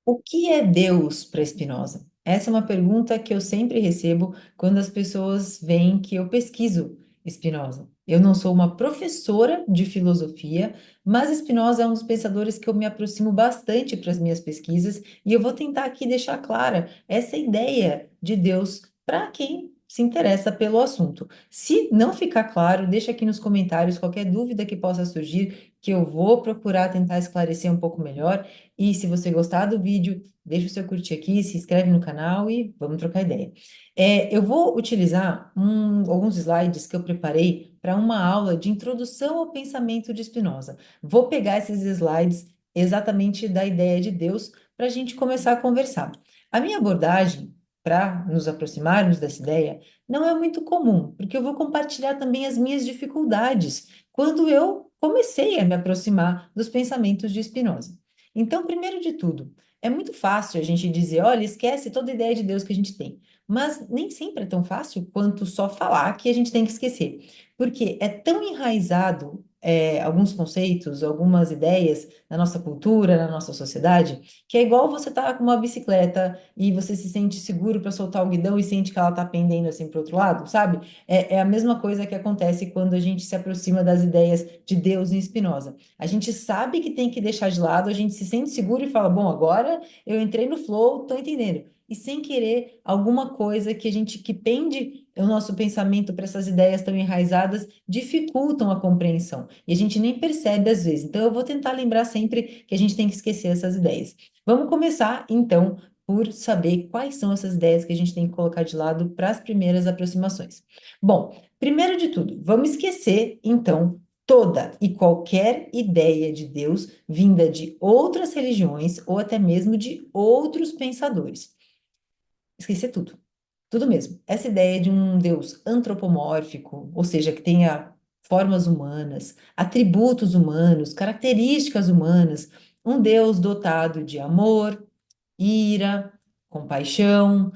O que é Deus para Spinoza? Essa é uma pergunta que eu sempre recebo quando as pessoas veem que eu pesquiso Spinoza. Eu não sou uma professora de filosofia, mas Spinoza é um dos pensadores que eu me aproximo bastante para as minhas pesquisas, e eu vou tentar aqui deixar clara essa ideia de Deus para quem se interessa pelo assunto. Se não ficar claro, deixa aqui nos comentários qualquer dúvida que possa surgir, que eu vou procurar tentar esclarecer um pouco melhor. E se você gostar do vídeo, deixa o seu curtir aqui, se inscreve no canal e vamos trocar ideia. Eu vou utilizar alguns slides que eu preparei para uma aula de introdução ao pensamento de Spinoza. Vou pegar esses slides exatamente da ideia de Deus para a gente começar a conversar. A minha abordagem para nos aproximarmos dessa ideia não é muito comum, porque eu vou compartilhar também as minhas dificuldades quando eu comecei a me aproximar dos pensamentos de Spinoza. Então, primeiro de tudo, é muito fácil a gente dizer, olha, esquece toda a ideia de Deus que a gente tem. Mas nem sempre é tão fácil quanto só falar que a gente tem que esquecer. Porque é tão enraizado, alguns conceitos, algumas ideias na nossa cultura, na nossa sociedade, que é igual você estar com uma bicicleta e você se sente seguro para soltar o guidão e sente que ela está pendendo assim para o outro lado, sabe? É a mesma coisa que acontece quando a gente se aproxima das ideias de Deus em Spinoza. A gente sabe que tem que deixar de lado, a gente se sente seguro e fala: bom, agora eu entrei no flow, tô entendendo. E sem querer, alguma coisa que a gente que pende o nosso pensamento para essas ideias tão enraizadas dificultam a compreensão. E a gente nem percebe às vezes. Então, eu vou tentar lembrar sempre que a gente tem que esquecer essas ideias. Vamos começar, então, por saber quais são essas ideias que a gente tem que colocar de lado para as primeiras aproximações. Bom, primeiro de tudo, vamos esquecer, então, toda e qualquer ideia de Deus vinda de outras religiões ou até mesmo de outros pensadores. Esquecer tudo, tudo mesmo. Essa ideia de um Deus antropomórfico, ou seja, que tenha formas humanas, atributos humanos, características humanas, um Deus dotado de amor, ira, compaixão,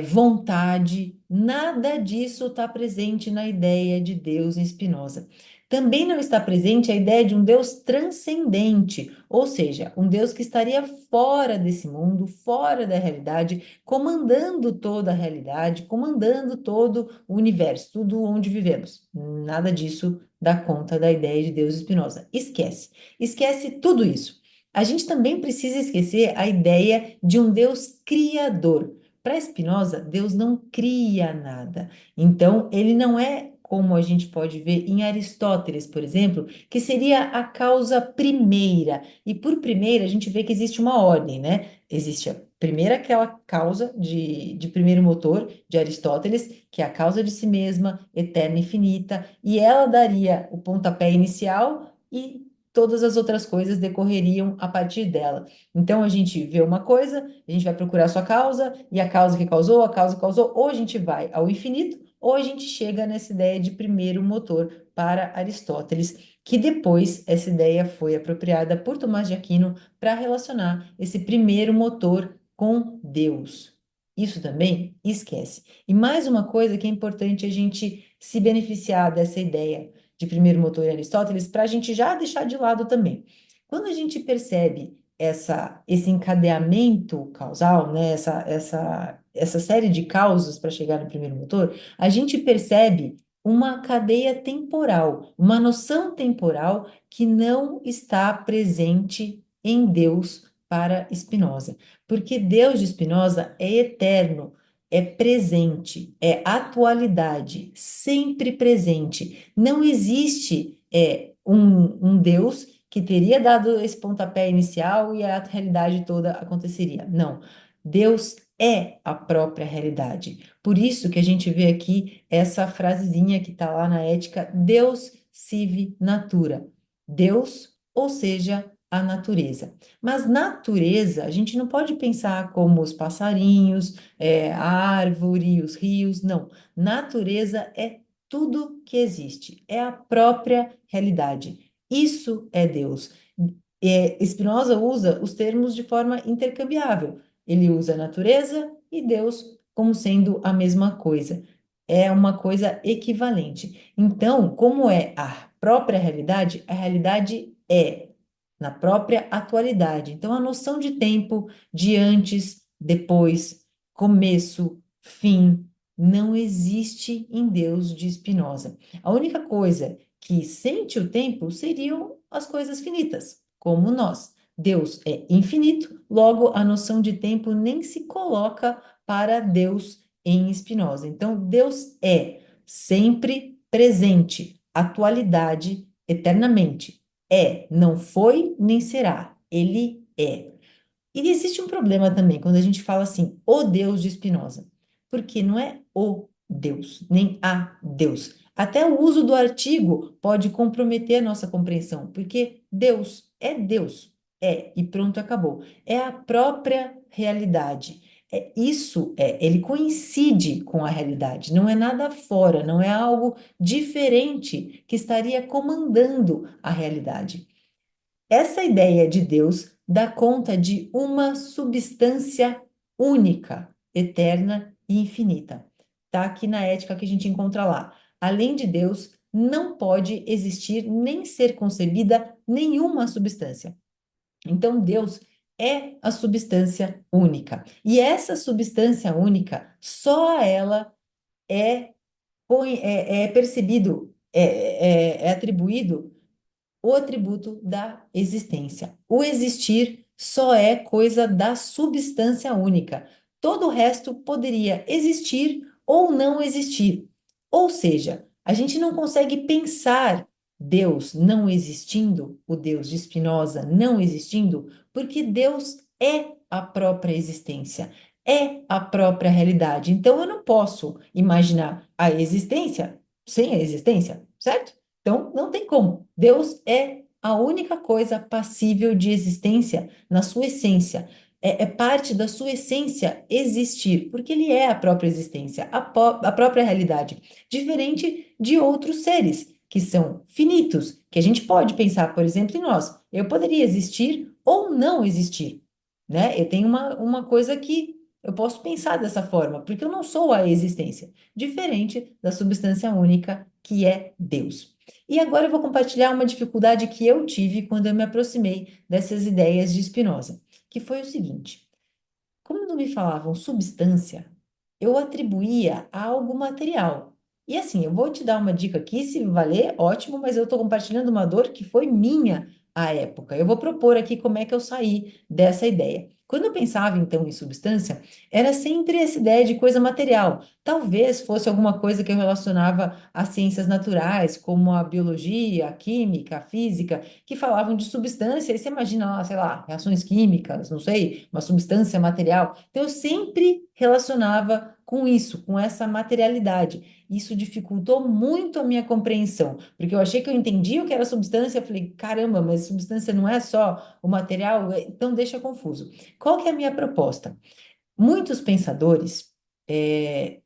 vontade, nada disso está presente na ideia de Deus em Spinoza. Também não está presente a ideia de um Deus transcendente, ou seja, um Deus que estaria fora desse mundo, fora da realidade, comandando toda a realidade, comandando todo o universo, tudo onde vivemos. Nada disso dá conta da ideia de Deus em Spinoza. Esquece. Esquece tudo isso. A gente também precisa esquecer a ideia de um Deus criador. Para Spinoza, Deus não cria nada. Então, ele não é como a gente pode ver em Aristóteles, por exemplo, que seria a causa primeira. E por primeira, a gente vê que existe uma ordem, né? Existe a primeira, aquela causa de primeiro motor de Aristóteles, que é a causa de si mesma, eterna e infinita, e ela daria o pontapé inicial e todas as outras coisas decorreriam a partir dela. Então a gente vê uma coisa, a gente vai procurar a sua causa, e a causa que causou, ou a gente vai ao infinito, ou a gente chega nessa ideia de primeiro motor para Aristóteles, que depois essa ideia foi apropriada por Tomás de Aquino para relacionar esse primeiro motor com Deus. Isso também esquece. E mais uma coisa que é importante a gente se beneficiar dessa ideia de primeiro motor em Aristóteles, para a gente já deixar de lado também. Quando a gente percebe esse encadeamento causal, né, essa série de causas para chegar no primeiro motor, a gente percebe uma cadeia temporal, uma noção temporal que não está presente em Deus para Spinoza. Porque Deus de Spinoza é eterno, é presente, é atualidade, sempre presente. Não existe um Deus que teria dado esse pontapé inicial e a realidade toda aconteceria. Não. Deus é a própria realidade. Por isso que a gente vê aqui essa frasezinha que está lá na Ética, Deus sive natura. Deus, ou seja, a natureza. Mas natureza, a gente não pode pensar como os passarinhos, a árvore, os rios, não. Natureza é tudo que existe, é a própria realidade. Isso é Deus. Spinoza usa os termos de forma intercambiável. Ele usa natureza e Deus como sendo a mesma coisa. É uma coisa equivalente. Então, como é a própria realidade, a realidade é na própria atualidade. Então, a noção de tempo, de antes, depois, começo, fim, não existe em Deus de Spinoza. A única coisa que sente o tempo seriam as coisas finitas, como nós. Deus é infinito, logo a noção de tempo nem se coloca para Deus em Spinoza. Então, Deus é sempre presente, atualidade, eternamente. É, não foi nem será. Ele é. E existe um problema também quando a gente fala assim, o Deus de Spinoza, porque não é o Deus, nem a Deus. Até o uso do artigo pode comprometer a nossa compreensão, porque Deus, é, e pronto, acabou. É a própria realidade. Ele coincide com a realidade, não é nada fora, não é algo diferente que estaria comandando a realidade. Essa ideia de Deus dá conta de uma substância única, eterna e infinita. Tá aqui na ética que a gente encontra lá. Além de Deus, não pode existir nem ser concebida nenhuma substância. Então, Deus é a substância única. E essa substância única, só a ela é, é percebido, é atribuído o atributo da existência. O existir só é coisa da substância única. Todo o resto poderia existir ou não existir. Ou seja, a gente não consegue pensar Deus não existindo, o Deus de Spinoza não existindo, porque Deus é a própria existência, é a própria realidade. Então eu não posso imaginar a existência sem a existência, certo? Então, não tem como. Deus é a única coisa passível de existência na sua essência. É parte da sua essência existir, porque ele é a própria existência, a própria realidade. Diferente de outros seres, que são finitos, que a gente pode pensar, por exemplo, em nós. Eu poderia existir ou não existir, né? Eu tenho uma coisa que eu posso pensar dessa forma, porque eu não sou a existência, diferente da substância única que é Deus. E agora eu vou compartilhar uma dificuldade que eu tive quando eu me aproximei dessas ideias de Spinoza, que foi o seguinte: quando me falavam substância, eu atribuía a algo material. E assim, eu vou te dar uma dica aqui, se valer, ótimo, mas eu estou compartilhando uma dor que foi minha à época. Eu vou propor aqui como é que eu saí dessa ideia. Quando eu pensava, então, em substância, era sempre essa ideia de coisa material. Talvez fosse alguma coisa que eu relacionava às ciências naturais, como a biologia, a química, a física, que falavam de substância, e você imagina lá, sei lá, reações químicas, não sei, uma substância material. Então, eu sempre relacionava com isso, com essa materialidade. Isso dificultou muito a minha compreensão, porque eu achei que eu entendia o que era substância, eu falei, caramba, mas substância não é só o material, então deixa confuso. Qual que é a minha proposta? Muitos pensadores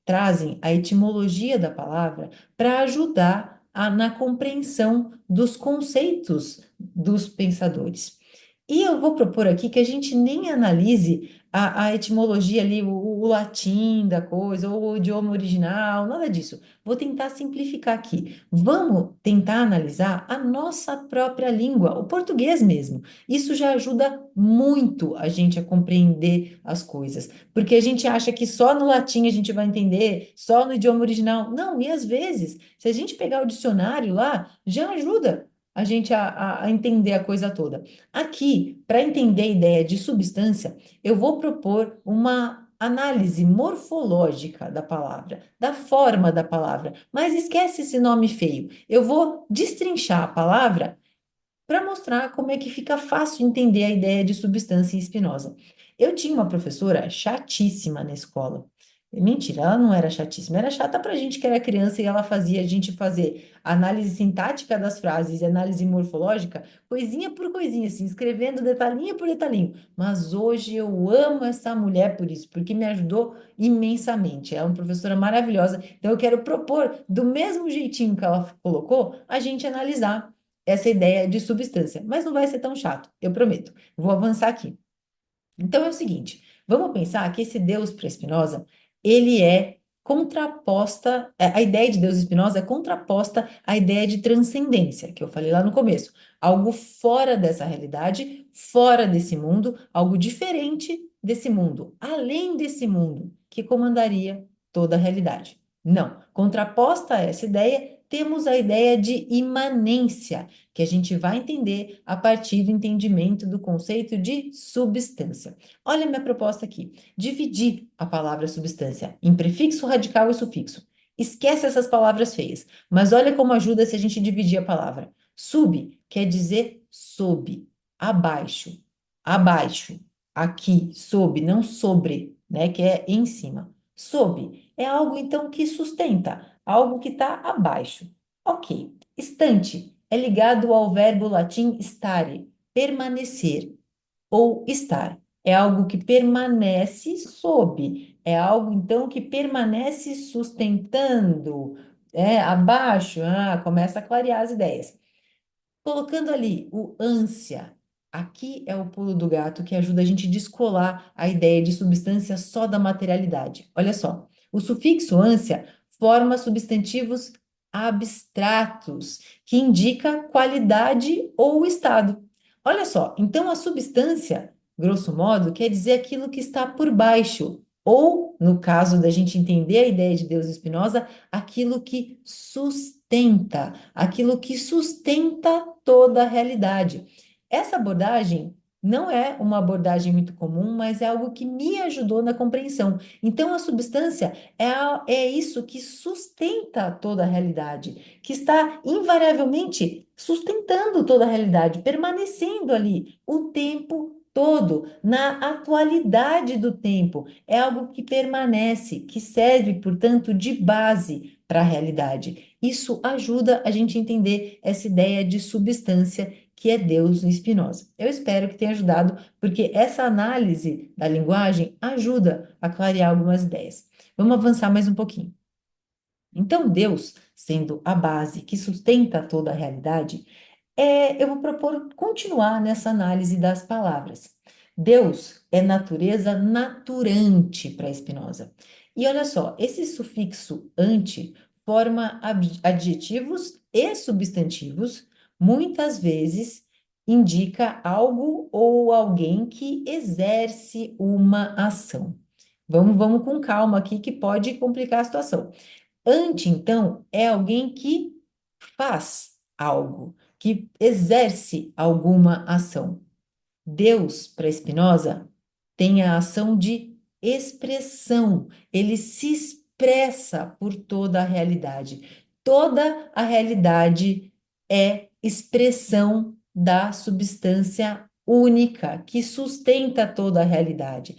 trazem a etimologia da palavra para ajudar na compreensão dos conceitos dos pensadores. E eu vou propor aqui que a gente nem analise a etimologia ali, o latim da coisa, ou o idioma original, nada disso. Vou tentar simplificar aqui. Vamos tentar analisar a nossa própria língua, o português mesmo. Isso já ajuda muito a gente a compreender as coisas. Porque a gente acha que só no latim a gente vai entender, só no idioma original. Não, e às vezes, se a gente pegar o dicionário lá, já ajuda a gente a entender a coisa toda. Aqui, para entender a ideia de substância, eu vou propor uma análise morfológica da palavra, da forma da palavra, mas esquece esse nome feio. Eu vou destrinchar a palavra para mostrar como é que fica fácil entender a ideia de substância em Spinoza. Eu tinha uma professora chatíssima na escola. Mentira, ela não era chatíssima, era chata para a gente que era criança e ela fazia a gente fazer análise sintática das frases e análise morfológica, coisinha por coisinha, assim, escrevendo detalhinho por detalhinho. Mas hoje eu amo essa mulher por isso, porque me ajudou imensamente. É uma professora maravilhosa. Então eu quero propor, do mesmo jeitinho que ela colocou, a gente analisar essa ideia de substância, mas não vai ser tão chato, eu prometo. Vou avançar aqui. Então é o seguinte, vamos pensar que esse Deus para Spinoza, ele é contraposta, a ideia de Deus em Spinoza é contraposta à ideia de transcendência, que eu falei lá no começo. Algo fora dessa realidade, fora desse mundo, algo diferente desse mundo, além desse mundo, que comandaria toda a realidade. Não. Contraposta a essa ideia, temos a ideia de imanência, que a gente vai entender a partir do entendimento do conceito de substância. Olha a minha proposta aqui. Dividir a palavra substância em prefixo, radical e sufixo. Esquece essas palavras feias, mas olha como ajuda se a gente dividir a palavra. Sub quer dizer sob, abaixo, abaixo, aqui, sob, não sobre, né, que é em cima. Sob é algo então que sustenta, algo que está abaixo. Ok. Estante é ligado ao verbo latim stare, permanecer ou estar. É algo que permanece sob, é algo então que permanece sustentando, abaixo, começa a clarear as ideias. Colocando ali o ânsia, aqui é o pulo do gato que ajuda a gente a descolar a ideia de substância só da materialidade. Olha só, o sufixo ânsia forma substantivos abstratos, que indica qualidade ou estado. Olha só, então a substância, grosso modo, quer dizer aquilo que está por baixo, ou, no caso da gente entender a ideia de Deus em Spinoza, aquilo que sustenta, aquilo que sustenta toda a realidade. Essa abordagem não é uma abordagem muito comum, mas é algo que me ajudou na compreensão. Então, a substância é isso que sustenta toda a realidade, que está invariavelmente sustentando toda a realidade, permanecendo ali o tempo todo, na atualidade do tempo. É algo que permanece, que serve, portanto, de base para a realidade. Isso ajuda a gente a entender essa ideia de substância que é Deus no Spinoza. Eu espero que tenha ajudado, porque essa análise da linguagem ajuda a clarear algumas ideias. Vamos avançar mais um pouquinho. Então, Deus, sendo a base que sustenta toda a realidade, eu vou propor continuar nessa análise das palavras. Deus é natureza naturante para Spinoza. E olha só, esse sufixo ante forma adjetivos e substantivos, muitas vezes indica algo ou alguém que exerce uma ação. Vamos com calma aqui que pode complicar a situação. Ante, então, é alguém que faz algo, que exerce alguma ação. Deus, para Spinoza, tem a ação de expressão. Ele se expressa por toda a realidade. Toda a realidade é expressão da substância única que sustenta toda a realidade.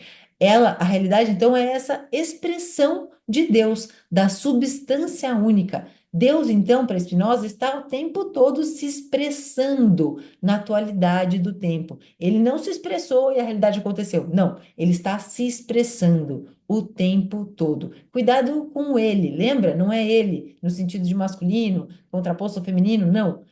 A realidade, então, é essa expressão de Deus, da substância única. Deus, então, para Spinoza, está o tempo todo se expressando na atualidade do tempo. Ele não se expressou e a realidade aconteceu. Não, ele está se expressando o tempo todo. Cuidado com ele, lembra? Não é ele no sentido de masculino, contraposto ao feminino, não.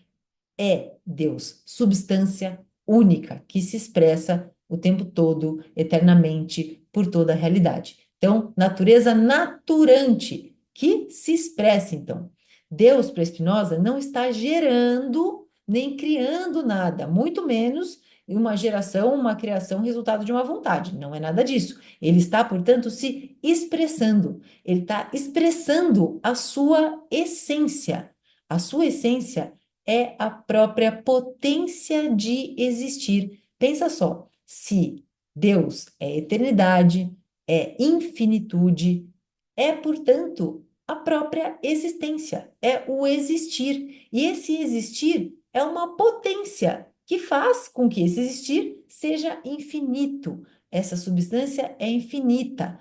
É Deus, substância única que se expressa o tempo todo, eternamente, por toda a realidade. Então, natureza naturante que se expressa, então. Deus, para Spinoza, não está gerando nem criando nada, muito menos uma geração, uma criação, resultado de uma vontade. Não é nada disso. Ele está, portanto, se expressando. Ele está expressando a sua essência. A sua essência é a própria potência de existir. Pensa só, se Deus é eternidade, é infinitude, é, portanto, a própria existência, é o existir. E esse existir é uma potência que faz com que esse existir seja infinito. Essa substância é infinita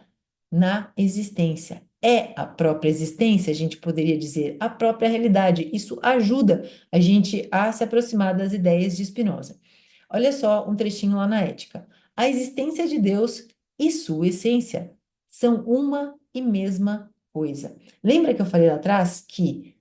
na existência. É a própria existência, a gente poderia dizer, a própria realidade. Isso ajuda a gente a se aproximar das ideias de Spinoza. Olha só um trechinho lá na Ética. A existência de Deus e sua essência são uma e mesma coisa. Lembra que eu falei lá atrás que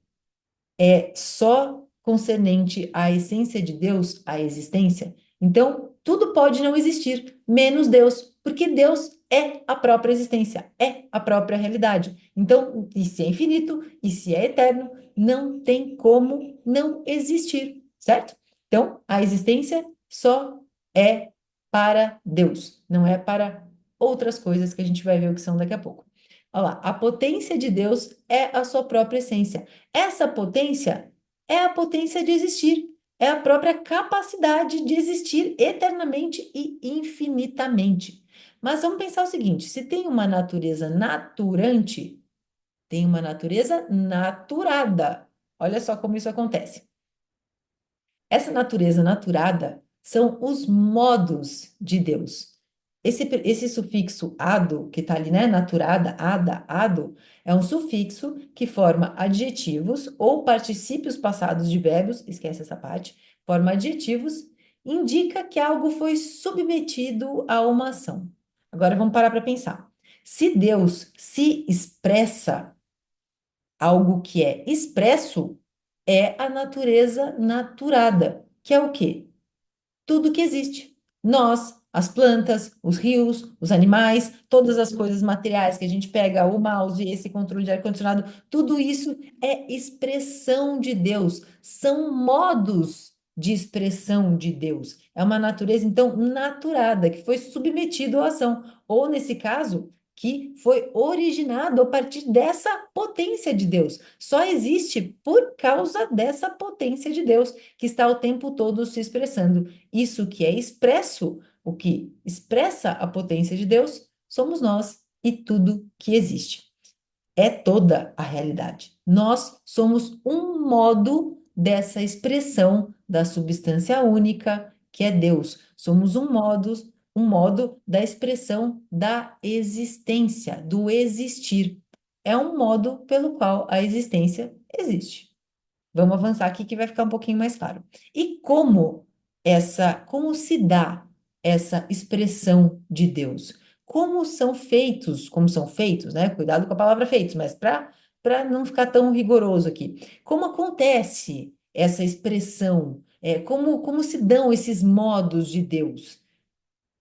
é só concernente à essência de Deus, a existência? Então, tudo pode não existir, menos Deus, porque Deus é a própria existência, é a própria realidade. Então, e se é infinito, e se é eterno, não tem como não existir, certo? Então, a existência só é para Deus, não é para outras coisas que a gente vai ver o que são daqui a pouco. Olha lá, a potência de Deus é a sua própria essência. Essa potência é a potência de existir, é a própria capacidade de existir eternamente e infinitamente. Mas vamos pensar o seguinte: se tem uma natureza naturante, tem uma natureza naturada. Olha só como isso acontece. Essa natureza naturada são os modos de Deus. Esse sufixo ado, que está ali, né? Naturada, ada, ado, é um sufixo que forma adjetivos ou particípios passados de verbos, esquece essa parte, forma adjetivos, indica que algo foi submetido a uma ação. Agora vamos parar para pensar. Se Deus se expressa, algo que é expresso é a natureza naturada, que é o quê? Tudo que existe. Nós, as plantas, os rios, os animais, todas as coisas materiais que a gente pega, o mouse, esse controle de ar-condicionado, tudo isso é expressão de Deus, são modos de expressão de Deus. É uma natureza, então, naturada, que foi submetido à ação, ou nesse caso, que foi originado a partir dessa potência de Deus. Só existe por causa dessa potência de Deus, que está o tempo todo se expressando. Isso que é expresso, o que expressa a potência de Deus, somos nós e tudo que existe. É toda a realidade. Nós somos um modo dessa expressão da substância única, que é Deus. Somos um modo da expressão da existência, do existir. É um modo pelo qual a existência existe. Vamos avançar aqui que vai ficar um pouquinho mais claro. E como se dá essa expressão de Deus? Como são feitos, né? Cuidado com a palavra feitos, mas para não ficar tão rigoroso aqui. Como acontece essa expressão? Como se dão esses modos de Deus?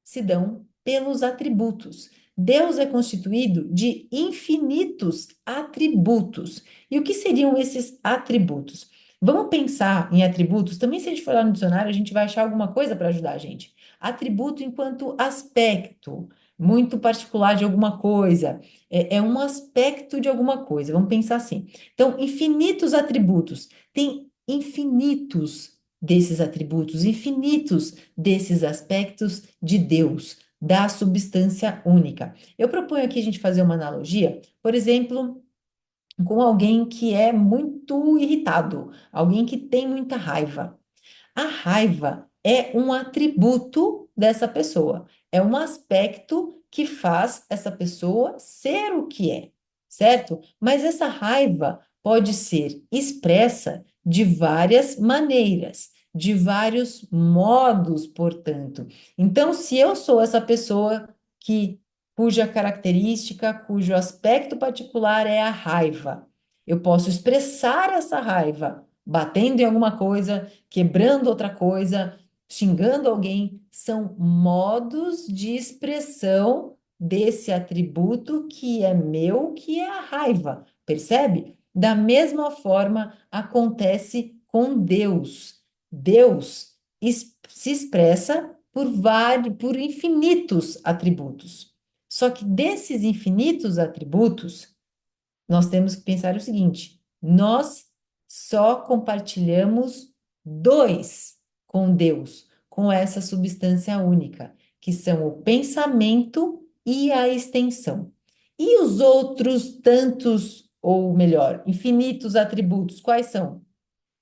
Se dão pelos atributos. Deus é constituído de infinitos atributos. E o que seriam esses atributos? Vamos pensar em atributos. Também, se a gente for lá no dicionário, a gente vai achar alguma coisa para ajudar a gente. Atributo enquanto aspecto muito particular de alguma coisa. É um aspecto de alguma coisa. Vamos pensar assim. Então, infinitos atributos. Tem infinitos desses atributos, infinitos desses aspectos de Deus, da substância única. Eu proponho aqui a gente fazer uma analogia, por exemplo, com alguém que é muito irritado, alguém que tem muita raiva. A raiva é um atributo dessa pessoa, é um aspecto que faz essa pessoa ser o que é, certo? Mas essa raiva pode ser expressa de várias maneiras, de vários modos, portanto. Então, se eu sou essa pessoa que cuja característica, cujo aspecto particular é a raiva, eu posso expressar essa raiva batendo em alguma coisa, quebrando outra coisa, xingando alguém, são modos de expressão desse atributo que é meu, que é a raiva, percebe? Da mesma forma acontece com Deus. Deus se expressa por infinitos atributos. Só que desses infinitos atributos, nós temos que pensar o seguinte: nós só compartilhamos dois com Deus, com essa substância única, que são o pensamento e a extensão. E os outros tantos, ou melhor, infinitos atributos, quais são?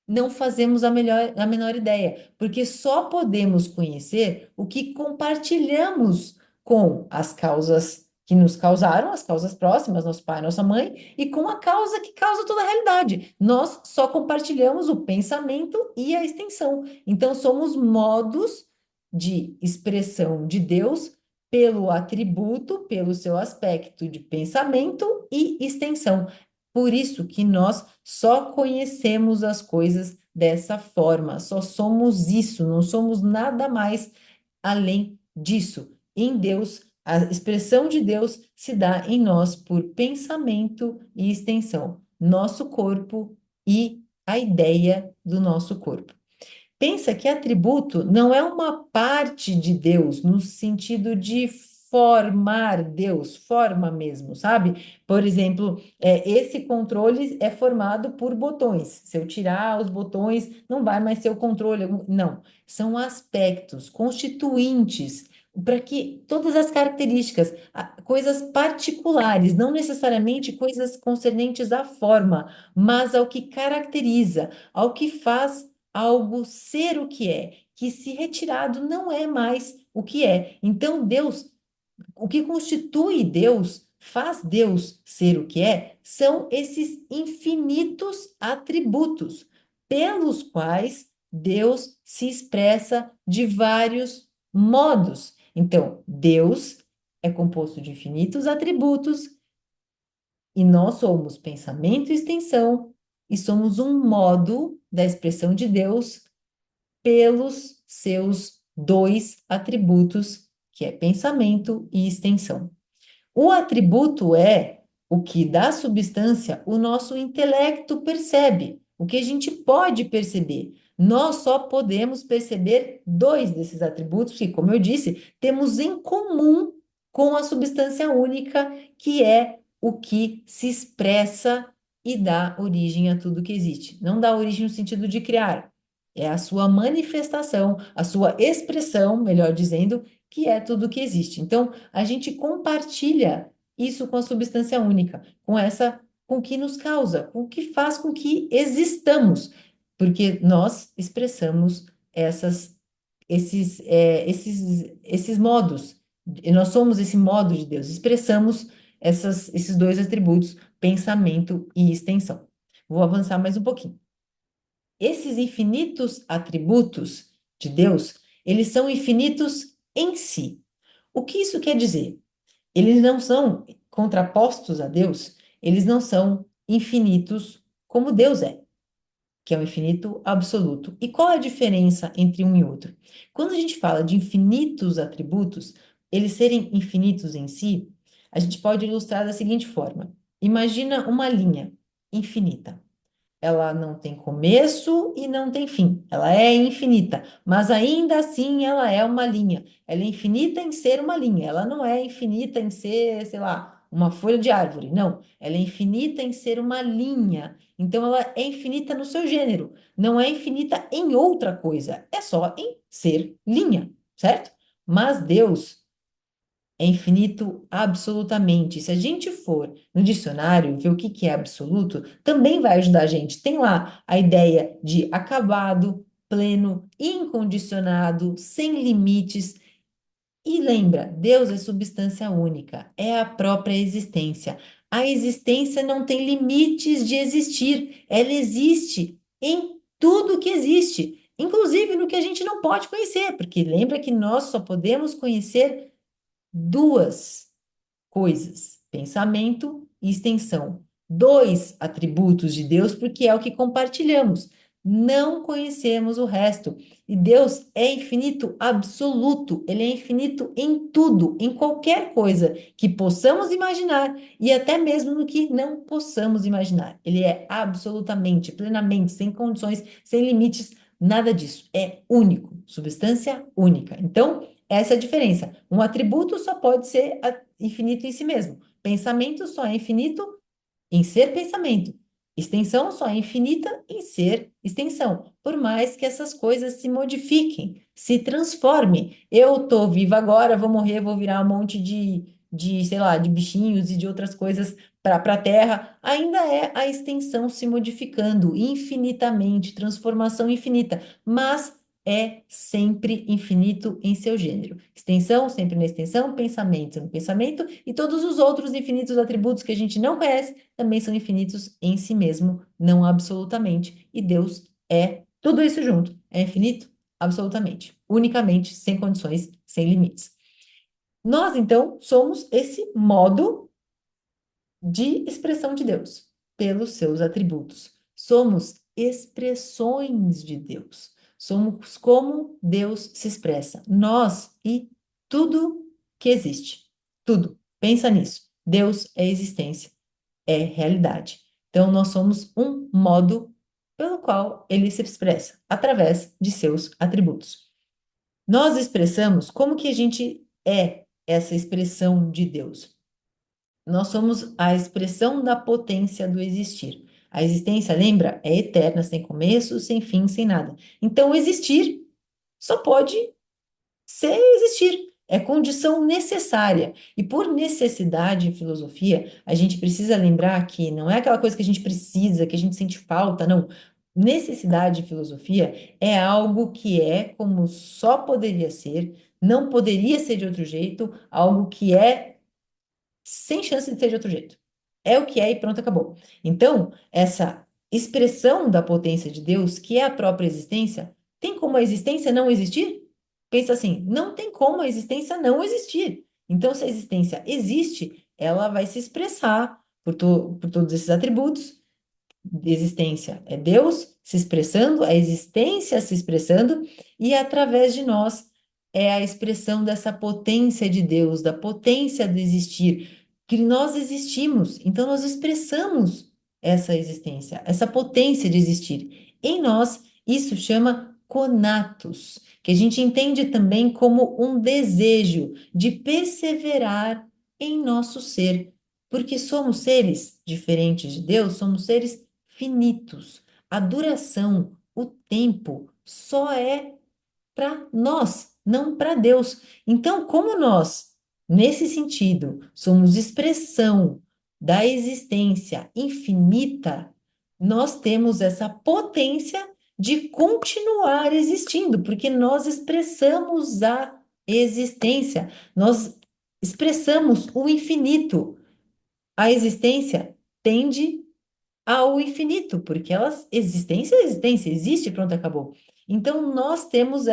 Não fazemos a menor ideia, porque só podemos conhecer o que compartilhamos com as causas que nos causaram, as causas próximas, nosso pai, nossa mãe, e com a causa que causa toda a realidade. Nós só compartilhamos o pensamento e a extensão. Então, somos modos de expressão de Deus pelo atributo, pelo seu aspecto de pensamento e extensão. Por isso que nós só conhecemos as coisas dessa forma, só somos isso, não somos nada mais além disso. Em Deus A expressão de Deus se dá em nós por pensamento e extensão, nosso corpo e a ideia do nosso corpo. Pensa que atributo não é uma parte de Deus no sentido de formar Deus, forma mesmo, sabe? Por exemplo, esse controle é formado por botões. Se eu tirar os botões, não vai mais ser o controle. Não, são aspectos constituintes para que todas as características, coisas particulares, não necessariamente coisas concernentes à forma, mas ao que caracteriza, ao que faz algo ser o que se retirado não é mais o que é. Então, Deus, o que constitui Deus, faz Deus ser o que é, são esses infinitos atributos pelos quais Deus se expressa de vários modos. Então, Deus é composto de infinitos atributos e nós somos pensamento e extensão e somos um modo da expressão de Deus pelos seus dois atributos, que é pensamento e extensão. O atributo é o que dá substância o nosso intelecto percebe, o que a gente pode perceber. Nós só podemos perceber dois desses atributos que, como eu disse, temos em comum com a substância única, que é o que se expressa e dá origem a tudo que existe. Não dá origem no sentido de criar, é a sua manifestação, a sua expressão, melhor dizendo, que é tudo que existe. Então, a gente compartilha isso com a substância única, com o que nos causa, com o que faz com que existamos, porque nós expressamos esses modos, e nós somos esse modo de Deus, expressamos esses dois atributos, pensamento e extensão. Vou avançar mais um pouquinho. Esses infinitos atributos de Deus, eles são infinitos em si. O que isso quer dizer? Eles não são contrapostos a Deus, eles não são infinitos como Deus é, que é o infinito absoluto. E qual é a diferença entre um e outro? Quando a gente fala de infinitos atributos, eles serem infinitos em si, a gente pode ilustrar da seguinte forma: imagina uma linha infinita. Ela não tem começo e não tem fim. Ela é infinita, mas ainda assim ela é uma linha. Ela é infinita em ser uma linha. Ela não é infinita em ser, sei lá, uma folha de árvore. Não, ela é infinita em ser uma linha. Então ela é infinita no seu gênero. Não é infinita em outra coisa. É só em ser linha, certo? Mas Deus é infinito absolutamente. Se a gente for no dicionário ver o que que é absoluto, também vai ajudar a gente. Tem lá a ideia de acabado, pleno, incondicionado, sem limites. E lembra, Deus é substância única, é a própria existência. A existência não tem limites de existir, ela existe em tudo que existe, inclusive no que a gente não pode conhecer, porque lembra que nós só podemos conhecer duas coisas, pensamento e extensão. Dois atributos de Deus, porque é o que compartilhamos. Não conhecemos o resto. E Deus é infinito absoluto, ele é infinito em tudo, em qualquer coisa que possamos imaginar e até mesmo no que não possamos imaginar. Ele é absolutamente, plenamente, sem condições, sem limites, nada disso. É único, substância única. Então, essa é a diferença. Um atributo só pode ser infinito em si mesmo. Pensamento só é infinito em ser pensamento. Extensão só é infinita em ser extensão. Por mais que essas coisas se modifiquem, se transformem. Eu estou viva agora, vou morrer, vou virar um monte sei lá, de bichinhos e de outras coisas para a Terra. Ainda é a extensão se modificando infinitamente, transformação infinita. Mas é sempre infinito em seu gênero. Extensão, sempre na extensão, pensamento no pensamento, e todos os outros infinitos atributos que a gente não conhece também são infinitos em si mesmo, não absolutamente. E Deus é tudo isso junto. É infinito absolutamente, unicamente, sem condições, sem limites. Nós, então, somos esse modo de expressão de Deus, pelos seus atributos. Somos expressões de Deus. Somos como Deus se expressa. Nós e tudo que existe. tudo. Pensa nisso. Deus é existência, é realidade. Então, nós somos um modo pelo qual ele se expressa, através de seus atributos. Nós expressamos como que a gente é essa expressão de Deus. Nós somos a expressão da potência do existir. A existência, lembra, é eterna, sem começo, sem fim, sem nada. Então, existir só pode ser existir. É condição necessária. E por necessidade em filosofia, a gente precisa lembrar que não é aquela coisa que a gente precisa, que a gente sente falta, não. Necessidade em filosofia é algo que é como só poderia ser, não poderia ser de outro jeito, algo que é sem chance de ser de outro jeito. É o que é e pronto, acabou. Então, essa expressão da potência de Deus, que é a própria existência, tem como a existência não existir? Pensa assim, não tem como a existência não existir. Então, se a existência existe, ela vai se expressar por todos esses atributos. Existência é Deus se expressando, a existência se expressando, e através de nós é a expressão dessa potência de Deus, da potência do existir, que nós existimos, então nós expressamos essa existência, essa potência de existir. Em nós, isso chama conatos, que a gente entende também como um desejo de perseverar em nosso ser, porque somos seres diferentes de Deus, somos seres finitos. A duração, o tempo, só é para nós, não para Deus. Então, como nós, nesse sentido, somos expressão da existência infinita, nós temos essa potência de continuar existindo, porque nós expressamos a existência, nós expressamos o infinito. A existência tende ao infinito, porque elas, existência é existência, existe, pronto, acabou. Então, nós temos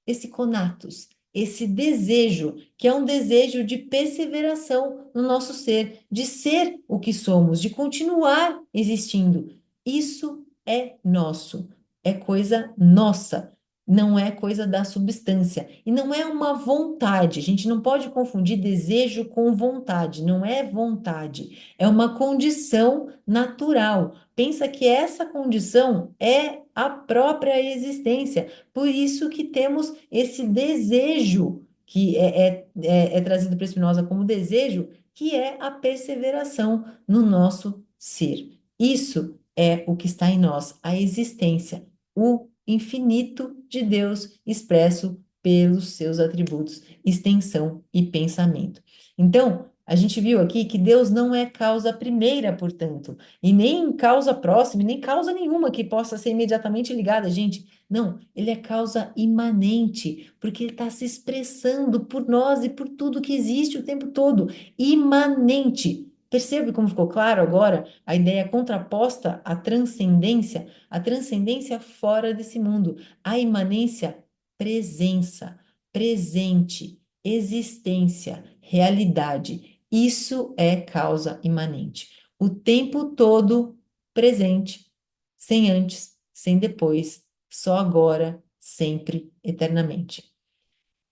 esse conatos, esse desejo, que é um desejo de perseveração no nosso ser, de ser o que somos, de continuar existindo. Isso é nosso, é coisa nossa. Não é coisa da substância. E não é uma vontade. A gente não pode confundir desejo com vontade. Não é vontade. É uma condição natural. Pensa que essa condição é a própria existência. Por isso que temos esse desejo, que é trazido para Spinoza como desejo, que é a perseveração no nosso ser. Isso é o que está em nós, a existência, o infinito de Deus expresso pelos seus atributos, extensão e pensamento. Então, a gente viu aqui que Deus não é causa primeira, portanto, e nem causa próxima, e nem causa nenhuma que possa ser imediatamente ligada, gente. Não, ele é causa imanente, porque ele está se expressando por nós e por tudo que existe o tempo todo. Imanente. Percebe como ficou claro agora a ideia contraposta à transcendência? A transcendência fora desse mundo. A imanência, presença, presente, existência, realidade. Isso é causa imanente. O tempo todo presente, sem antes, sem depois, só agora, sempre, eternamente.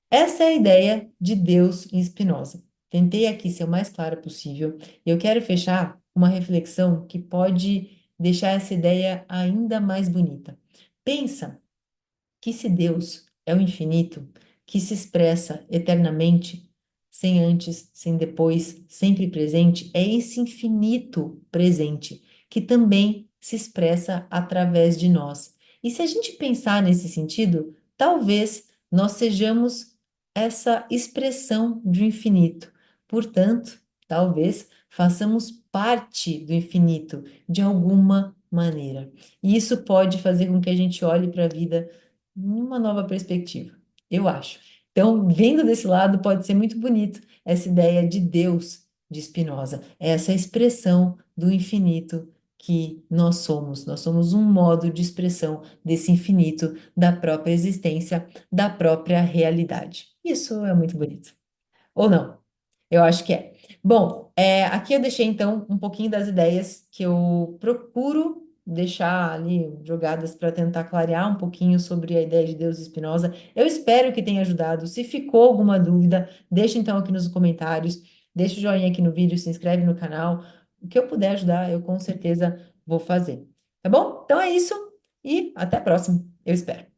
Essa é a ideia de Deus em Spinoza. Tentei aqui ser o mais clara possível e eu quero fechar com uma reflexão que pode deixar essa ideia ainda mais bonita. Pensa que se Deus é o infinito, que se expressa eternamente, sem antes, sem depois, sempre presente, é esse infinito presente que também se expressa através de nós. E se a gente pensar nesse sentido, talvez nós sejamos essa expressão do infinito. Portanto, talvez façamos parte do infinito de alguma maneira. E isso pode fazer com que a gente olhe para a vida numa nova perspectiva, eu acho. Então, vendo desse lado, pode ser muito bonito essa ideia de Deus de Spinoza, essa expressão do infinito que nós somos. Nós somos um modo de expressão desse infinito, da própria existência, da própria realidade. Isso é muito bonito. Ou não? Eu acho que é. Bom, aqui eu deixei então um pouquinho das ideias que eu procuro deixar ali jogadas para tentar clarear um pouquinho sobre a ideia de Deus e Spinoza. Eu espero que tenha ajudado. Se ficou alguma dúvida, deixa então aqui nos comentários, deixa o joinha aqui no vídeo, se inscreve no canal. O que eu puder ajudar, eu com certeza vou fazer. Tá bom? Então é isso e até a próxima. Eu espero.